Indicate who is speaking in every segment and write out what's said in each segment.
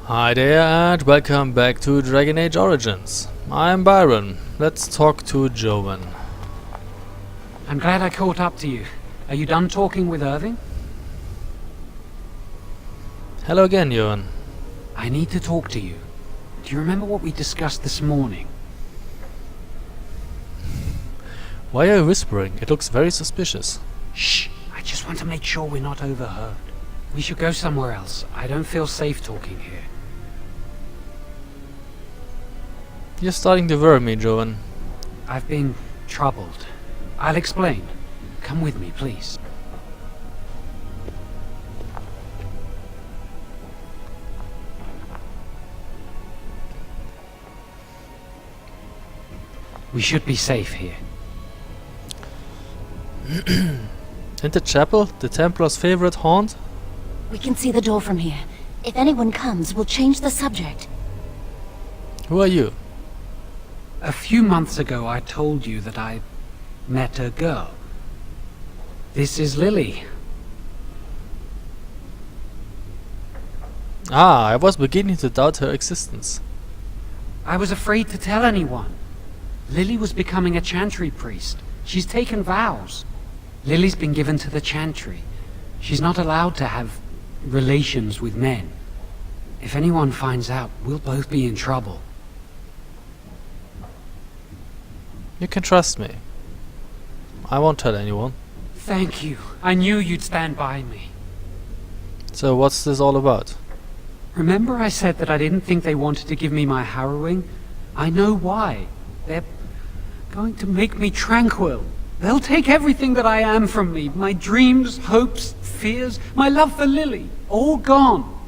Speaker 1: Hi there and welcome back to Dragon Age Origins. I'm Byron. Let's talk to Joan.
Speaker 2: I'm glad I caught up to you. Are you done talking with Irving?
Speaker 1: Hello again, Joan.
Speaker 2: I need to talk to you. Do you remember what we discussed this morning?
Speaker 1: Why are you whispering? It looks very suspicious.
Speaker 2: Shh! I just want to make sure we're not overheard. We should go somewhere else. I don't feel safe talking here.
Speaker 1: You're starting to worry me, Joan.
Speaker 2: I've been troubled. I'll explain. Come with me, please. We should be safe here.
Speaker 1: In the chapel, the Templar's favorite haunt?
Speaker 3: We can see the door from here. If anyone comes, we'll change the subject.
Speaker 1: Who are you?
Speaker 2: A few months ago I told you that I met a girl. This is Lily.
Speaker 1: Ah, I was beginning to doubt her existence.
Speaker 2: I was afraid to tell anyone. Lily was becoming a chantry priest. She's taken vows. Lily's been given to the chantry. She's not allowed to have relations with men. If anyone finds out, we'll both be in trouble.
Speaker 1: You can trust me. I won't tell anyone.
Speaker 2: Thank you. I knew you'd stand by me.
Speaker 1: So what's this all about?
Speaker 2: Remember I said that I didn't think they wanted to give me my harrowing? I know why. They're going to make me tranquil. They'll take everything that I am from me. My dreams, hopes, fears, my love for Lily. All gone.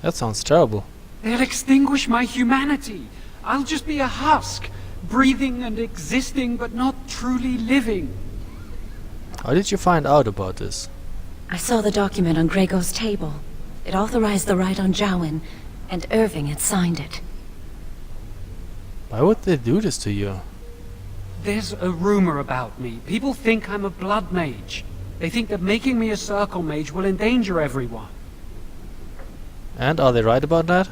Speaker 1: That sounds terrible.
Speaker 2: They'll extinguish my humanity. I'll just be a husk, breathing and existing, but not truly living.
Speaker 1: How did you find out about this?
Speaker 3: I saw the document on Grego's table. It authorized the right on Jowan, and Irving had signed it.
Speaker 1: Why would they do this to you?
Speaker 2: There's a rumor about me. People think I'm a blood mage. They think that making me a circle mage will endanger everyone.
Speaker 1: And are they right about that?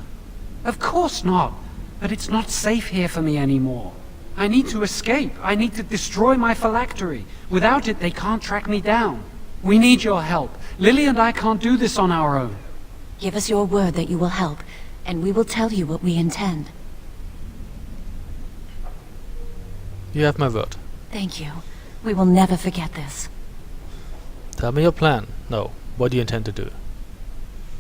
Speaker 2: Of course not. But it's not safe here for me anymore. I need to escape. I need to destroy my phylactery. Without it, they can't track me down. We need your help. Lily and I can't do this on our own.
Speaker 3: Give us your word that you will help, and we will tell you what we intend.
Speaker 1: You have my word.
Speaker 3: Thank you. We will never forget this.
Speaker 1: Tell me your plan. No, what do you intend to do?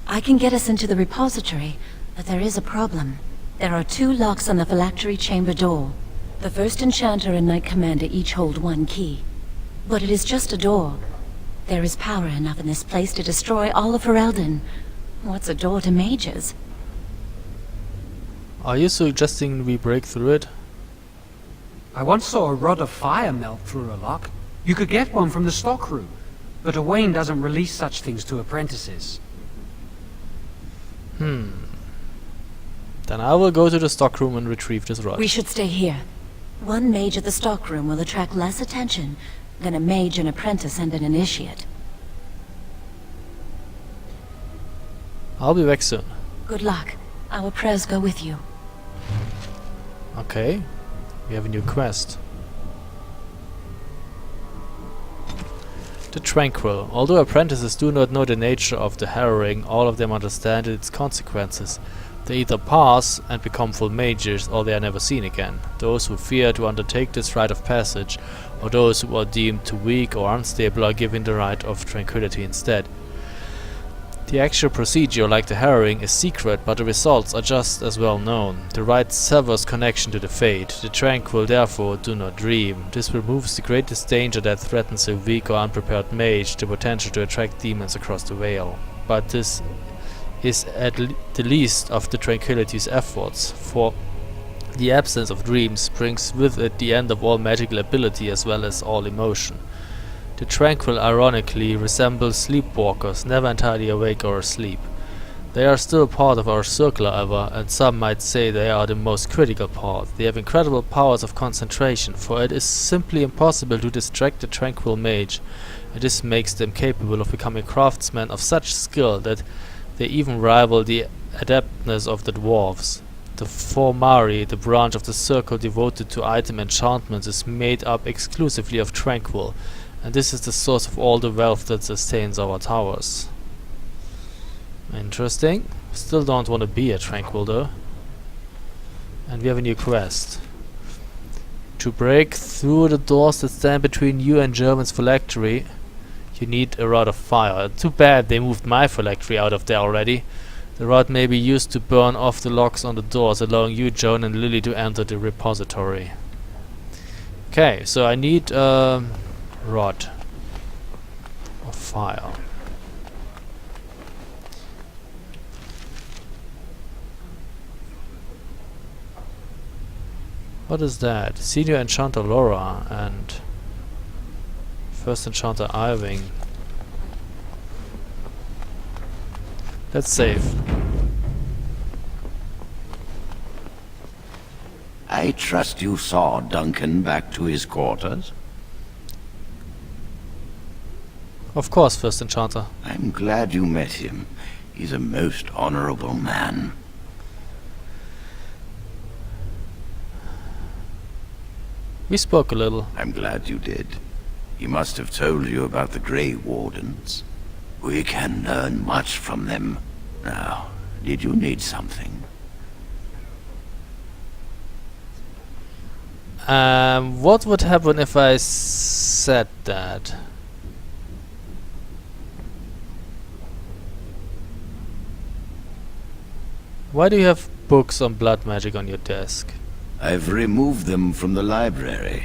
Speaker 3: I can get us into the repository, but there is a problem. There are 2 locks on the phylactery chamber door. The first enchanter and knight commander each hold 1 key. But it is just a door. There is power enough in this place to destroy all of Ferelden. What's a door to mages?
Speaker 1: Are you suggesting we break through it?
Speaker 2: I once saw a rod of fire melt through a lock. You could get one from the stockroom. But Owain doesn't release such things to apprentices.
Speaker 1: Then I will go to the stockroom and retrieve this rod.
Speaker 3: We should stay here. 1 mage at the stockroom will attract less attention than a mage, an apprentice, and an initiate.
Speaker 1: I'll be back soon.
Speaker 3: Good luck. Our prayers go with you.
Speaker 1: Okay. We have a new quest. The Tranquil. Although apprentices do not know the nature of the harrowing, all of them understand its consequences. They either pass and become full mages, or they are never seen again. Those who fear to undertake this rite of passage, or those who are deemed too weak or unstable, are given the right of tranquility instead. The actual procedure, like the harrowing, is secret, but the results are just as well known. The rite severs connection to the fate. The Tranquil therefore do not dream. This removes the greatest danger that threatens a weak or unprepared mage, the potential to attract demons across the veil. But this is at the least of the Tranquility's efforts, for the absence of dreams brings with it the end of all magical ability as well as all emotion. The Tranquil ironically resembles sleepwalkers, never entirely awake or asleep. They are still part of our circle, however, and some might say they are the most critical part. They have incredible powers of concentration, for it is simply impossible to distract the tranquil mage, and this makes them capable of becoming craftsmen of such skill that they even rival the adeptness of the dwarves. The Formari, the branch of the circle devoted to item enchantments, is made up exclusively of tranquil, and this is the source of all the wealth that sustains our towers. Interesting. Still don't want to be a tranquil though. And we have a new quest. To break through the doors that stand between you and German's phylactery, you need a rod of fire. Too bad they moved my phylactery out of there already. The rod may be used to burn off the locks on the doors, allowing you, Joan, and Lily to enter the repository. Okay, so I need a rod of fire. What is that? Senior Enchanter Laura and First Enchanter Irving. Let's save.
Speaker 4: I trust you saw Duncan back to his quarters?
Speaker 1: Of course, First Enchanter.
Speaker 4: I'm glad you met him. He's a most honorable man.
Speaker 1: We spoke a little.
Speaker 4: I'm glad you did. He must have told you about the Grey Wardens. We can learn much from them. Now, did you need something?
Speaker 1: What would happen if I said that? Why do you have books on blood magic on your desk?
Speaker 4: I've removed them from the library.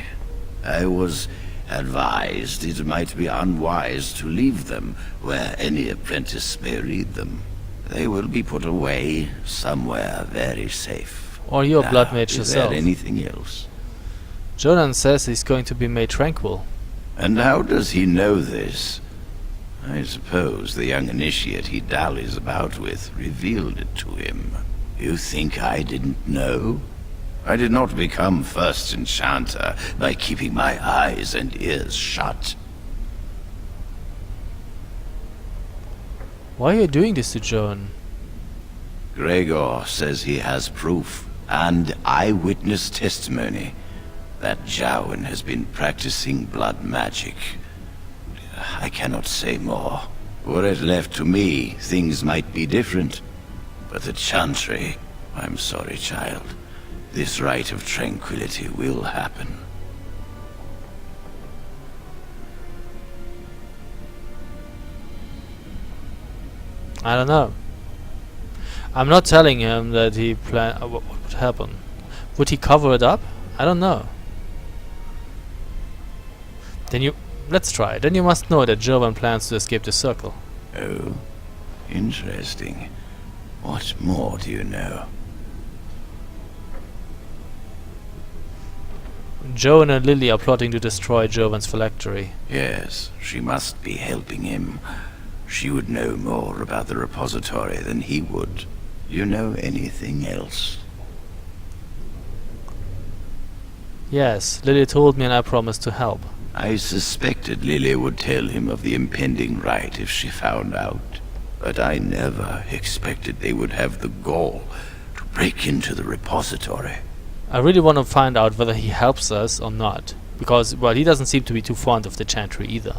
Speaker 4: I was advised it might be unwise to leave them where any apprentice may read them. They will be put away somewhere very safe.
Speaker 1: Or you're a blood
Speaker 4: Now,
Speaker 1: mage
Speaker 4: is
Speaker 1: yourself.
Speaker 4: there anything else?
Speaker 1: Jonan says he's going to be made tranquil.
Speaker 4: And how does he know this? I suppose the young initiate he dallies about with revealed it to him. You think I didn't know? I did not become First Enchanter by keeping my eyes and ears shut.
Speaker 1: Why are you doing this to Joan?
Speaker 4: Gregor says he has proof and eyewitness testimony that Jowan has been practicing blood magic. I cannot say more. Were it left to me, things might be different. But the Chantry, I'm sorry, child. This rite of tranquility will happen.
Speaker 1: I don't know. I'm not telling him that he what would happen. Would he cover it up? I don't know. Let's try. Then you must know that Jovan plans to escape the circle.
Speaker 4: Oh, interesting. What more do you know?
Speaker 1: Joan and Lily are plotting to destroy Jovan's phylactery.
Speaker 4: Yes, she must be helping him. She would know more about the repository than he would. You know anything else?
Speaker 1: Yes, Lily told me and I promised to help.
Speaker 4: I suspected Lily would tell him of the impending rite if she found out. But I never expected they would have the gall to break into the repository.
Speaker 1: I really want to find out whether he helps us or not. Because, well, he doesn't seem to be too fond of the Chantry either.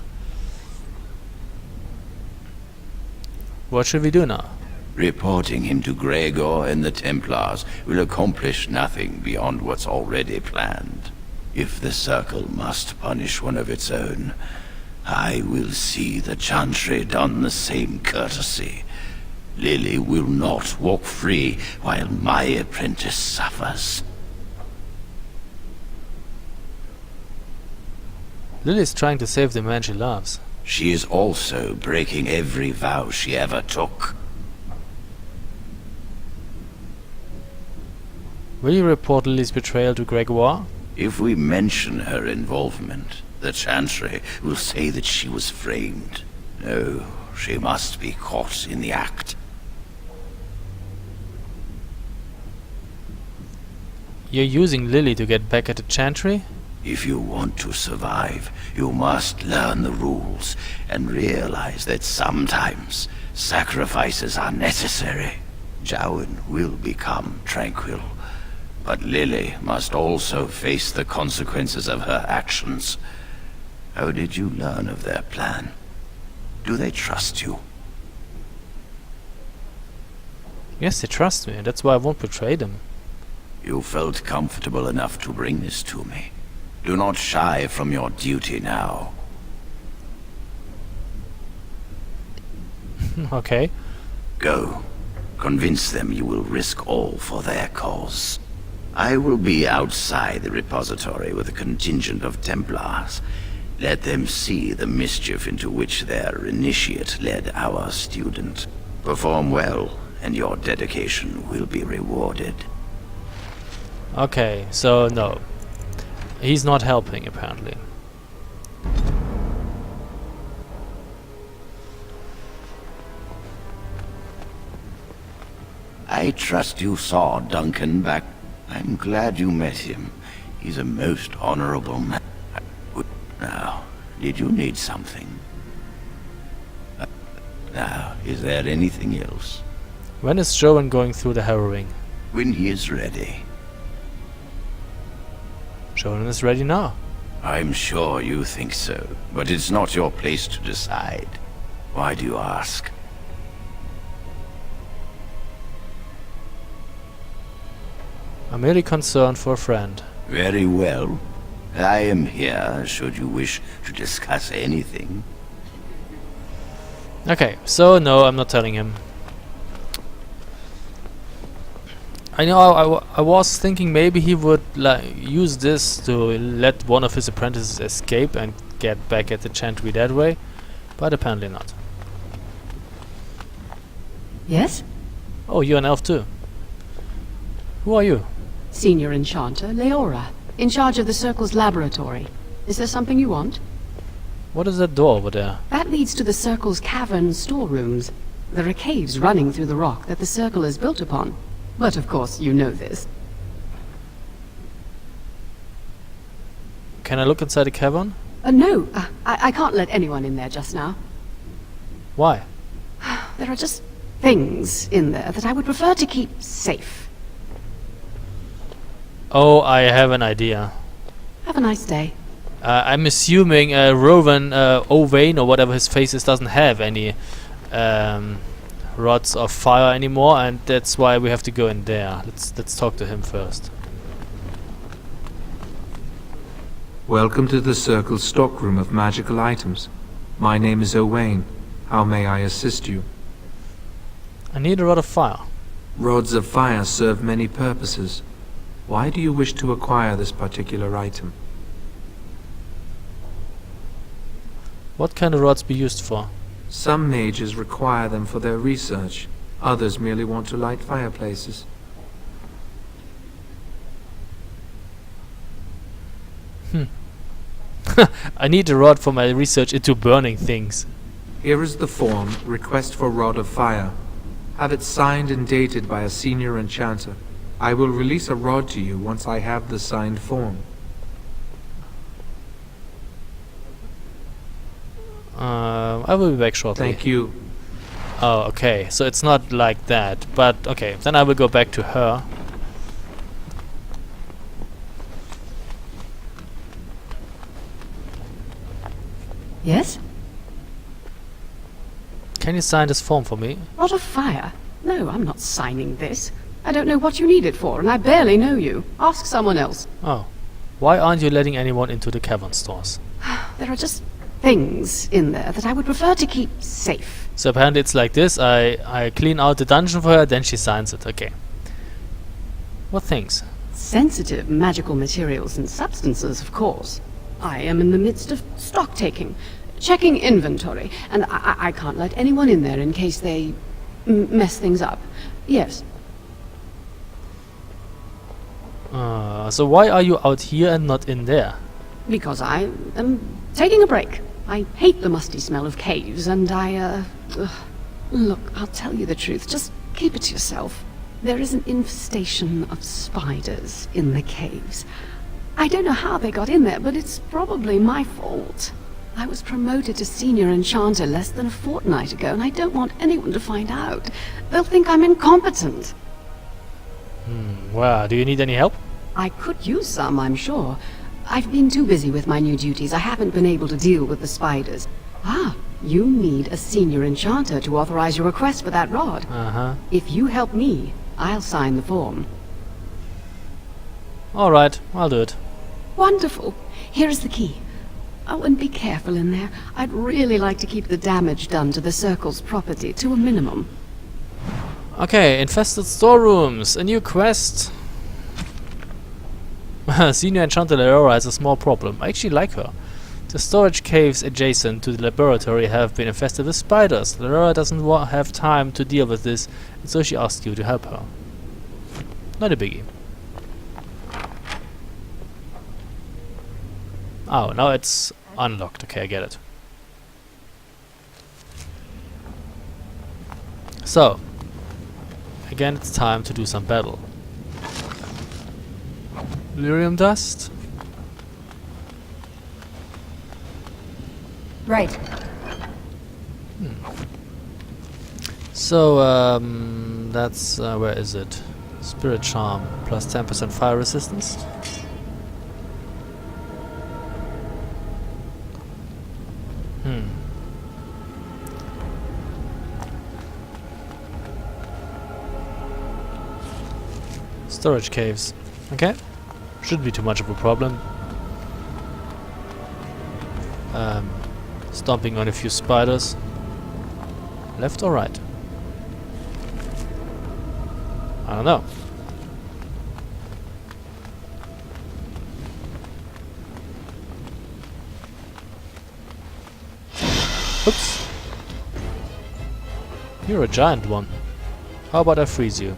Speaker 1: What should we do now?
Speaker 4: Reporting him to Gregor and the Templars will accomplish nothing beyond what's already planned. If the Circle must punish one of its own, I will see the Chantry done the same courtesy. Lily will not walk free while my apprentice suffers.
Speaker 1: Lily's trying to save the man she loves.
Speaker 4: She is also breaking every vow she ever took.
Speaker 1: Will you report Lily's betrayal to Gregoire?
Speaker 4: If we mention her involvement, the Chantry will say that she was framed. No, she must be caught in the act.
Speaker 1: You're using Lily to get back at the Chantry?
Speaker 4: If you want to survive, you must learn the rules and realize that sometimes sacrifices are necessary. Jowan will become tranquil, but Lily must also face the consequences of her actions. How did you learn of their plan? Do they trust you?
Speaker 1: Yes, they trust me, and that's why I won't betray them.
Speaker 4: You felt comfortable enough to bring this to me. Do not shy from your duty now.
Speaker 1: Okay.
Speaker 4: Go. Convince them you will risk all for their cause. I will be outside the repository with a contingent of Templars. Let them see the mischief into which their initiate led our student. Perform well, and your dedication will be rewarded.
Speaker 1: Okay, so no. He's not helping, apparently.
Speaker 4: I trust you saw Duncan back. I'm glad you met him. He's a most honorable man. Now, did you need something? Now, is there anything else?
Speaker 1: When is Jowan going through the harrowing?
Speaker 4: When he is ready.
Speaker 1: Jowan is ready now.
Speaker 4: I'm sure you think so, but it's not your place to decide. Why do you ask?
Speaker 1: I'm merely concerned for a friend.
Speaker 4: Very well. I am here should you wish to discuss anything.
Speaker 1: Okay, so no, I'm not telling him. I know I was thinking maybe he would use this to let one of his apprentices escape and get back at the Chantry that way, but apparently not.
Speaker 5: Yes?
Speaker 1: Oh, you're an elf too. Who are you?
Speaker 5: Senior Enchanter, Leora, in charge of the Circle's laboratory. Is there something you want?
Speaker 1: What is that door over there?
Speaker 5: That leads to the Circle's cavern storerooms. There are caves running through the rock that the Circle is built upon. But of course, you know this.
Speaker 1: Can I look inside the cavern?
Speaker 5: No, I can't let anyone in there just now.
Speaker 1: Why?
Speaker 5: There are just things in there that I would prefer to keep safe.
Speaker 1: Oh, I have an idea.
Speaker 5: Have a nice day.
Speaker 1: I'm assuming Rowan Owain, or whatever his face is, doesn't have any rods of fire anymore, and that's why we have to go in there. Let's talk to him first.
Speaker 6: Welcome to the Circle's stockroom of magical items. My name is Owain. How may I assist you?
Speaker 1: I need a rod of fire.
Speaker 6: Rods of fire serve many purposes. Why do you wish to acquire this particular item?
Speaker 1: What can the rods be used for?
Speaker 6: Some mages require them for their research. Others merely want to light fireplaces.
Speaker 1: I need a rod for my research into burning things.
Speaker 6: Here is the form, Request for Rod of Fire. Have it signed and dated by a senior enchanter. I will release a rod to you once I have the signed form.
Speaker 1: I will be back shortly.
Speaker 6: Thank you.
Speaker 1: Oh, okay. So it's not like that. But okay, then I will go back to her.
Speaker 5: Yes?
Speaker 1: Can you sign this form for me?
Speaker 5: Rod of fire? No, I'm not signing this. I don't know what you need it for, and I barely know you. Ask someone else.
Speaker 1: Oh. Why aren't you letting anyone into the cavern stores?
Speaker 5: There are just things in there that I would prefer to keep safe.
Speaker 1: So apparently it's like this. I clean out the dungeon for her, then she signs it. Okay. What things?
Speaker 5: Sensitive magical materials and substances, of course. I am in the midst of stock taking, checking inventory, and I can't let anyone in there in case they mess things up. Yes.
Speaker 1: So why are you out here and not in there?
Speaker 5: Because I am taking a break. I hate the musty smell of caves, and look, I'll tell you the truth. Just keep it to yourself. There is an infestation of spiders in the caves. I don't know how they got in there, but it's probably my fault. I was promoted to senior enchanter less than a fortnight ago, and I don't want anyone to find out. They'll think I'm incompetent.
Speaker 1: Well, do you need any help?
Speaker 5: I could use some, I'm sure. I've been too busy with my new duties. I haven't been able to deal with the spiders. Ah, you need a senior enchanter to authorize your request for that rod.
Speaker 1: Uh-huh.
Speaker 5: If you help me, I'll sign the form.
Speaker 1: Alright, I'll do it.
Speaker 5: Wonderful. Here is the key. Oh, and be careful in there. I'd really like to keep the damage done to the Circle's property to a minimum.
Speaker 1: Okay, infested storerooms. A new quest. Senior Enchanter Leora has a small problem. I actually like her. The storage caves adjacent to the laboratory have been infested with spiders. Leora doesn't have time to deal with this, and so she asked you to help her. Not a biggie. Oh, now it's unlocked. Okay, I get it. So, again, it's time to do some battle. Lyrium dust?
Speaker 3: Right.
Speaker 1: So, that's, where is it? Spirit Charm, plus 10% fire resistance. Storage caves. Okay. Shouldn't be too much of a problem. Stomping on a few spiders. Left or right? I don't know. Oops. You're a giant one. How about I freeze you?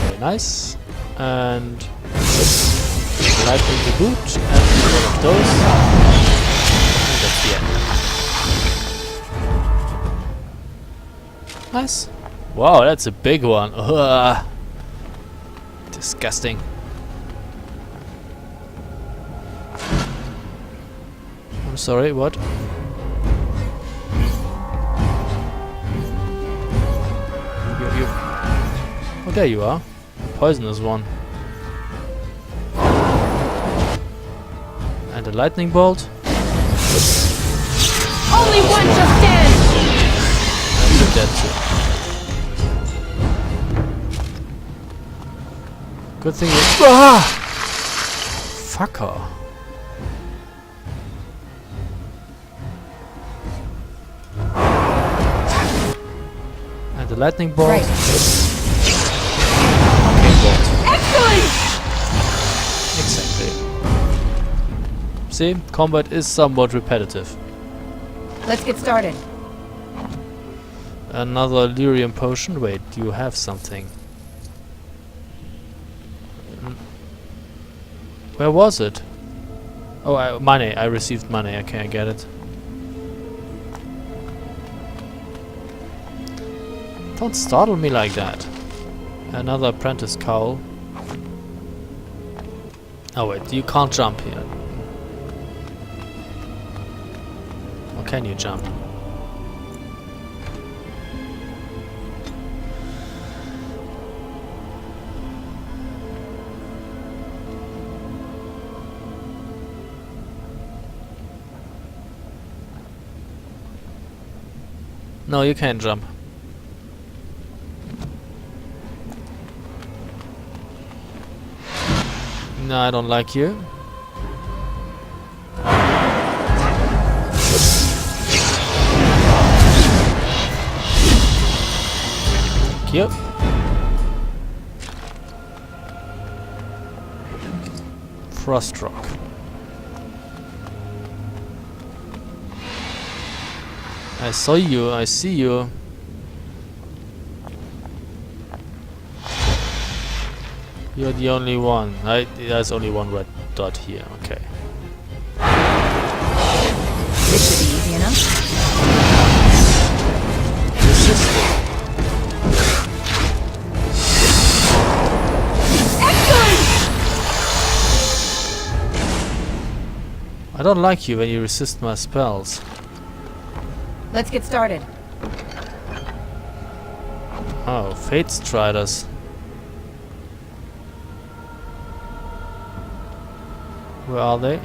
Speaker 1: Very nice. And lightning the boot and one of those. And that's the end. Nice. Wow, that's a big one. Ugh. Disgusting. I'm sorry, what? You. Oh, there you are. Poisonous one. And a lightning bolt.
Speaker 5: Only one to stand!
Speaker 1: And you're dead too. Good thing you... Ah! Fucker. And the lightning bolt.
Speaker 3: Right.
Speaker 1: Arcane bolt.
Speaker 5: Excellent!
Speaker 1: Exactly. See, combat is somewhat repetitive.
Speaker 3: Let's get started.
Speaker 1: Another lyrium potion. Wait, do you have something? Where was it? Oh, money. I received money. Okay, I get it. Don't startle me like that. Another apprentice cowl. Oh wait, you can't jump here. Or can you jump? No, you can't jump. No, I don't like you. Thank you. Frost rock. I saw you, I see you. You're the only one. There's only one red dot here, okay.
Speaker 3: This should be easy enough.
Speaker 1: Resisted. I don't like you when you resist my spells.
Speaker 3: Let's get started.
Speaker 1: Oh, Fate's tried us. Where are they?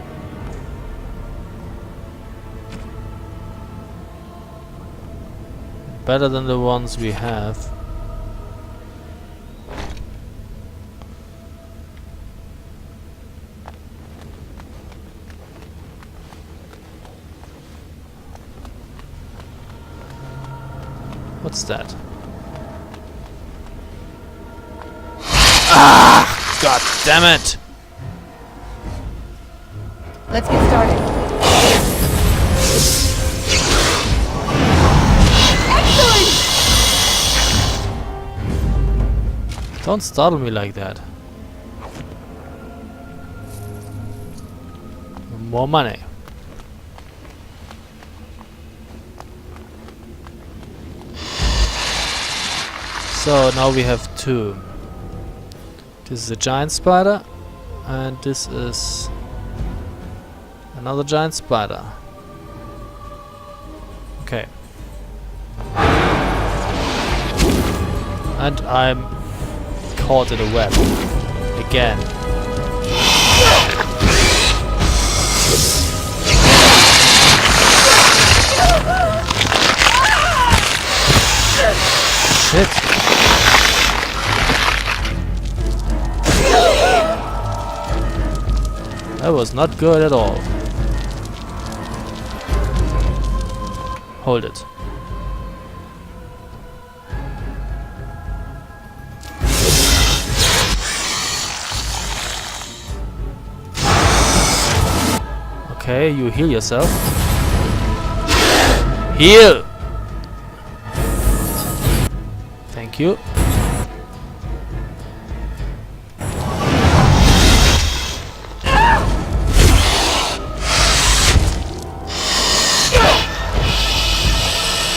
Speaker 1: Better than the ones we have. What's that? Ah! God damn it!
Speaker 3: Let's get started.
Speaker 1: Don't startle me like that. More money. So now we have two. This is a giant spider, and this is another giant spider. Okay. And I'm caught in a web. Again. Shit. That was not good at all. Hold it. Okay, you heal yourself. Heal! Thank you.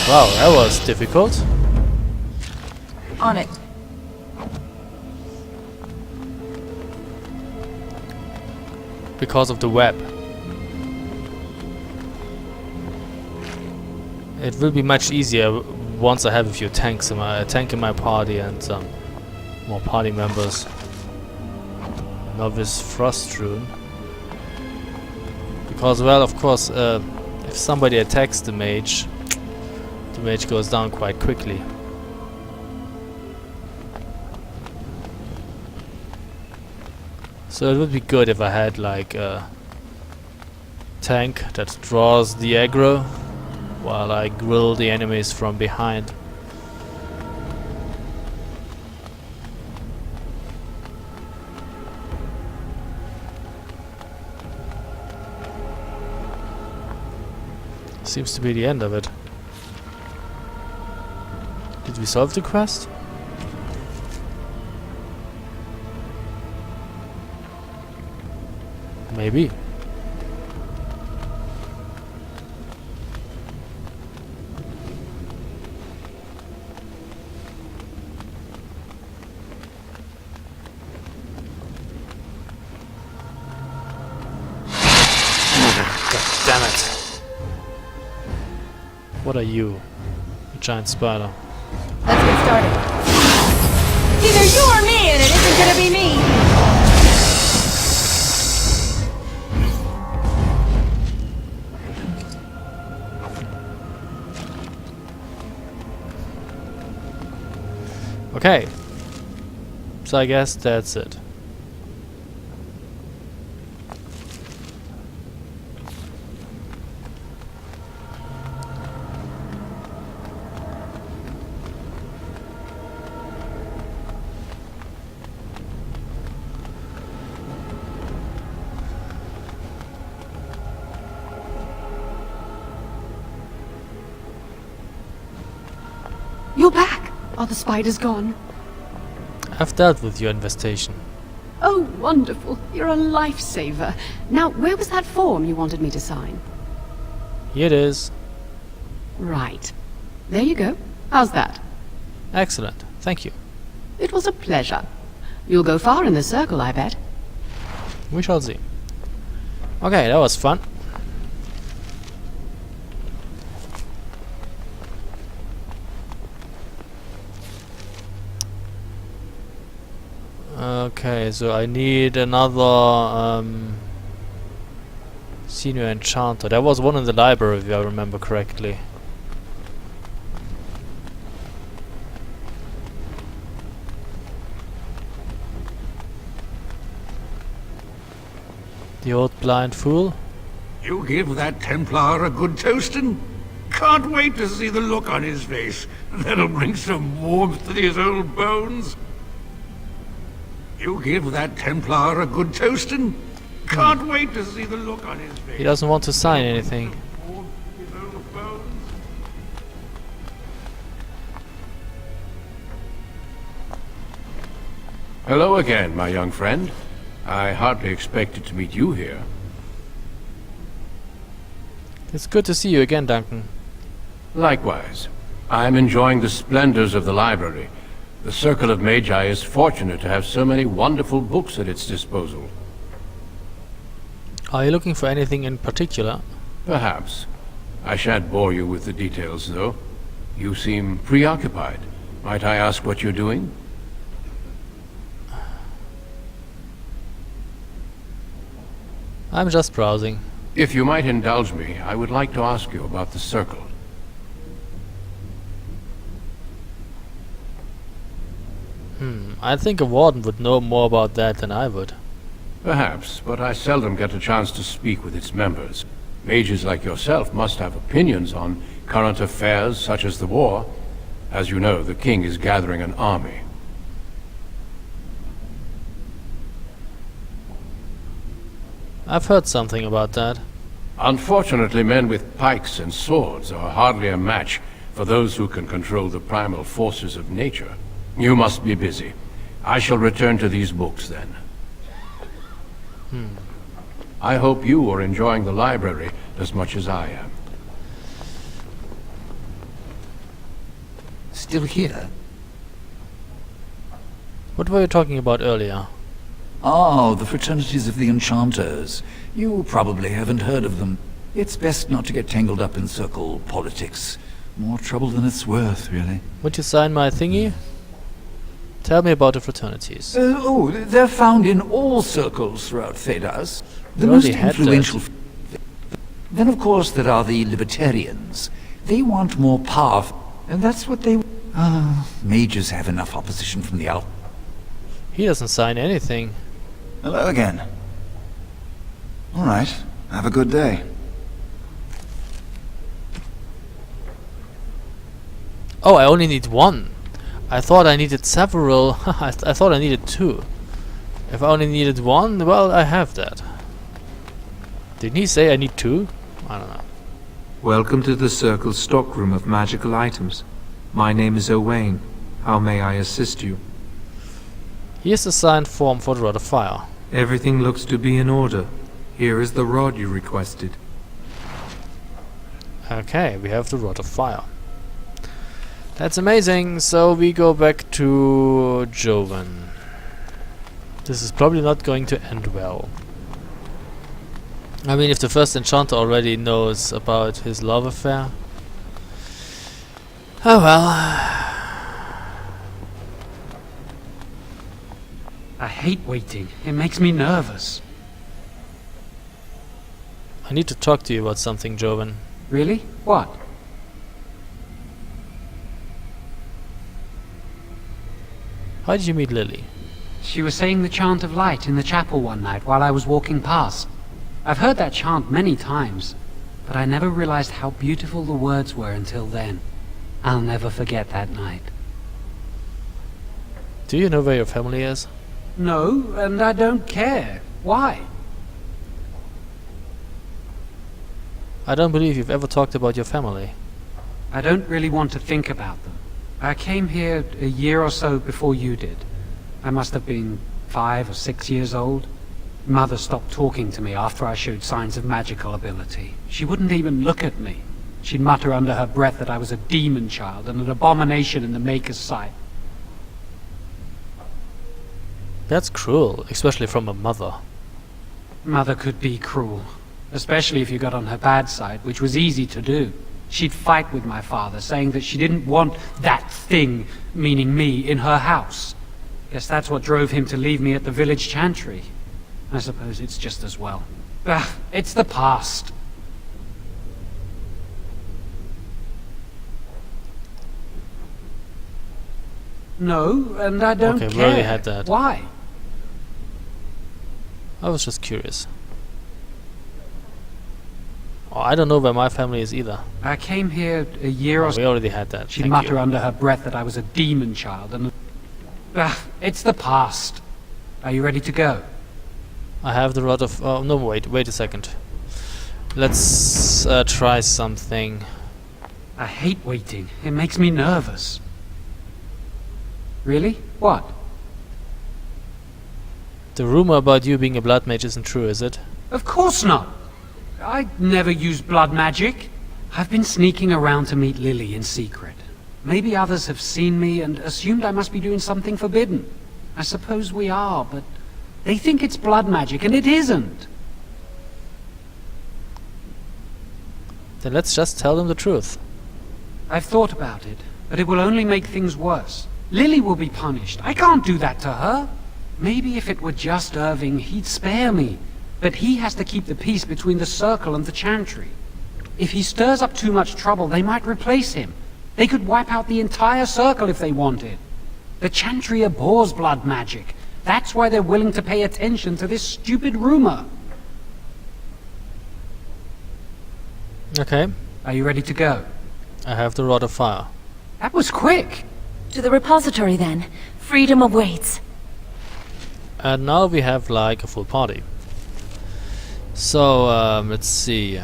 Speaker 1: Wow, that was difficult.
Speaker 3: On it.
Speaker 1: Because of the web. It will be much easier once I have a few tanks in my tank in my party and some more party members. Novice Frostrune. Because, well, of course, if somebody attacks the mage goes down quite quickly. So it would be good if I had like a tank that draws the aggro while I grill the enemies from behind. Seems to be the end of it. Did we solve the quest? Maybe. God damn it. What are you? A giant spider.
Speaker 3: Let's get started. It's either you or me, and it isn't gonna be me.
Speaker 1: Okay. So I guess that's it.
Speaker 5: You're back! Are the spiders gone?
Speaker 1: I've dealt with your infestation.
Speaker 5: Oh, wonderful. You're a lifesaver. Now, where was that form you wanted me to sign?
Speaker 1: Here it is.
Speaker 5: Right. There you go. How's that?
Speaker 1: Excellent. Thank you.
Speaker 5: It was a pleasure. You'll go far in the circle, I bet.
Speaker 1: We shall see. Okay, that was fun. Okay, so I need another senior enchanter. There was one in the library, if I remember correctly. The old blind fool.
Speaker 7: You give that Templar a good toasting? Can't wait to see the look on his face. That'll bring some warmth to his old bones. You give that Templar a good toasting? Can't wait to see the look on his face.
Speaker 1: He doesn't want to sign anything.
Speaker 7: Warmth to his old bones.
Speaker 8: Hello again, my young friend. I hardly expected to meet you here.
Speaker 1: It's good to see you again, Duncan.
Speaker 8: Likewise. I am enjoying the splendors of the library. The Circle of Magi is fortunate to have so many wonderful books at its disposal.
Speaker 1: Are you looking for anything in particular?
Speaker 8: Perhaps. I shan't bore you with the details, though. You seem preoccupied. Might I ask what you're doing?
Speaker 1: I'm just browsing.
Speaker 8: If you might indulge me, I would like to ask you about the Circle.
Speaker 1: I think a warden would know more about that than I would.
Speaker 8: Perhaps, but I seldom get a chance to speak with its members. Mages like yourself must have opinions on current affairs such as the war. As you know, the king is gathering an army.
Speaker 1: I've heard something about that.
Speaker 8: Unfortunately, men with pikes and swords are hardly a match for those who can control the primal forces of nature. You must be busy. I shall return to these books then. I hope you are enjoying the library as much as I am.
Speaker 9: Still here?
Speaker 1: What were you talking about earlier?
Speaker 9: Oh, the fraternities of the enchanters. You probably haven't heard of them. It's best not to get tangled up in circle politics. More trouble than it's worth, really.
Speaker 1: Would you sign my thingy? Tell me about the fraternities.
Speaker 9: They're found in all circles throughout Thedas. The
Speaker 1: We
Speaker 9: most
Speaker 1: already had
Speaker 9: influential...
Speaker 1: that.
Speaker 9: Then, of course, there are the libertarians. They want more power, and that's what they... mages have enough opposition from the out...
Speaker 1: He doesn't sign anything.
Speaker 4: Hello again. All right. Have a good day.
Speaker 1: Oh, I only need one. I thought I needed several. I thought I needed two. If I only needed one, well, I have that. Didn't he say I need two? I don't know.
Speaker 6: Welcome to the Circle's stockroom of magical items. My name is Owain. How may I assist you?
Speaker 1: Here's the signed form for the Rod of Fire.
Speaker 6: Everything looks to be in order. Here is the rod you requested.
Speaker 1: Okay, we have the Rod of Fire. That's amazing. So we go back to Joven. This is probably not going to end well. I mean, if the first enchanter already knows about his love affair. Oh well.
Speaker 2: I hate waiting. It makes me nervous.
Speaker 1: I need to talk to you about something, Joven.
Speaker 2: Really? What?
Speaker 1: How did you meet Lily?
Speaker 2: She was saying the chant of light in the chapel one night while I was walking past. I've heard that chant many times, but I never realized how beautiful the words were until then. I'll never forget that night.
Speaker 1: Do you know where your family is?
Speaker 2: No, and I don't care. Why?
Speaker 1: I don't believe you've ever talked about your family.
Speaker 2: I don't really want to think about them. I came here a year or so before you did. I must have been 5 or 6 years old. Mother stopped talking to me after I showed signs of magical ability. She wouldn't even look at me. She'd mutter under her breath that I was a demon child and an abomination in the Maker's sight.
Speaker 1: That's cruel, especially from a mother.
Speaker 2: Mother could be cruel, especially if you got on her bad side, which was easy to do. She'd fight with my father, saying that she didn't want that thing, meaning me, in her house. Guess that's what drove him to leave me at the village chantry. I suppose it's just as well. It's the past. No, and I don't
Speaker 1: Okay, we
Speaker 2: care.
Speaker 1: already had that.
Speaker 2: Why?
Speaker 1: I was just curious. Oh, I don't know where my family is either.
Speaker 2: I came here a year
Speaker 1: Oh,
Speaker 2: or so.
Speaker 1: we already had that.
Speaker 2: She'd
Speaker 1: Thank
Speaker 2: mutter
Speaker 1: you.
Speaker 2: under her breath that I was a demon child, and it's the past. Are you ready to go?
Speaker 1: I have the rod of... Oh, no, wait a second. Let's try something.
Speaker 2: I hate waiting. It makes me nervous. Really? What?
Speaker 1: The rumor about you being a blood mage isn't true, is it?
Speaker 2: Of course not. I never used blood magic. I've been sneaking around to meet Lily in secret. Maybe others have seen me and assumed I must be doing something forbidden. I suppose we are, but they think it's blood magic, and it isn't.
Speaker 1: Then let's just tell them the truth.
Speaker 2: I've thought about it, but it will only make things worse. Lily will be punished. I can't do that to her. Maybe if it were just Irving, he'd spare me. But he has to keep the peace between the Circle and the Chantry. If he stirs up too much trouble, they might replace him. They could wipe out the entire Circle if they wanted. The Chantry abhors blood magic. That's why they're willing to pay attention to this stupid rumor.
Speaker 1: Okay,
Speaker 2: Are you ready to go?
Speaker 1: I have the rod of fire.
Speaker 2: That was quick.
Speaker 3: To the repository then. Freedom awaits.
Speaker 1: And now we have like a full party. So, let's see.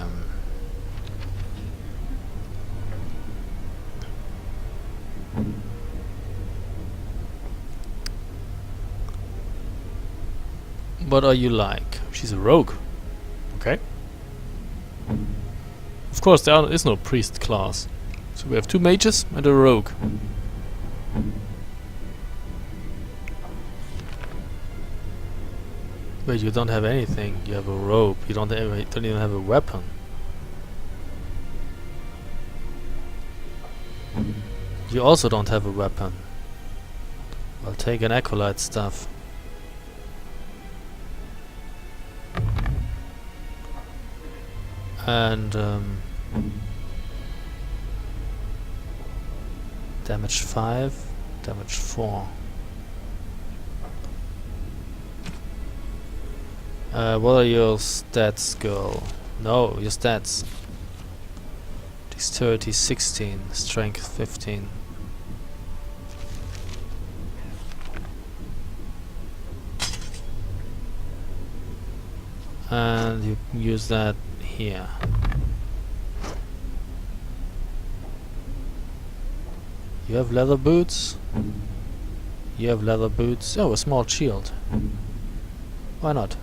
Speaker 1: What are you like? She's a rogue. Okay. Of course, there is no priest class. So we have 2 mages and a rogue. Wait, you don't have anything. You have a rope. You don't even have a weapon. You also don't have a weapon. I'll take an acolyte stuff. And damage 5, damage 4. What are your stats, girl? No, your stats. Dexterity 16, strength 15. And you use that here. You have leather boots. You have leather boots. Oh, a small shield. Why not?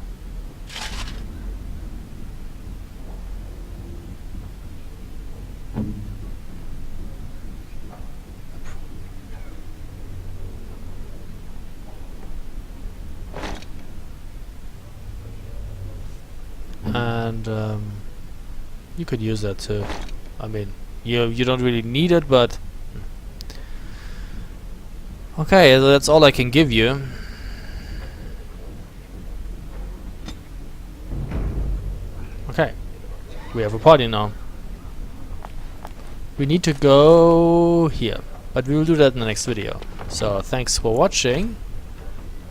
Speaker 1: And you could use that too. I mean, you don't really need it, but okay, that's all I can give you. Okay, we have a party now. We need to go here, but we will do that in the next video. So thanks for watching,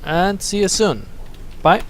Speaker 1: and see you soon. Bye.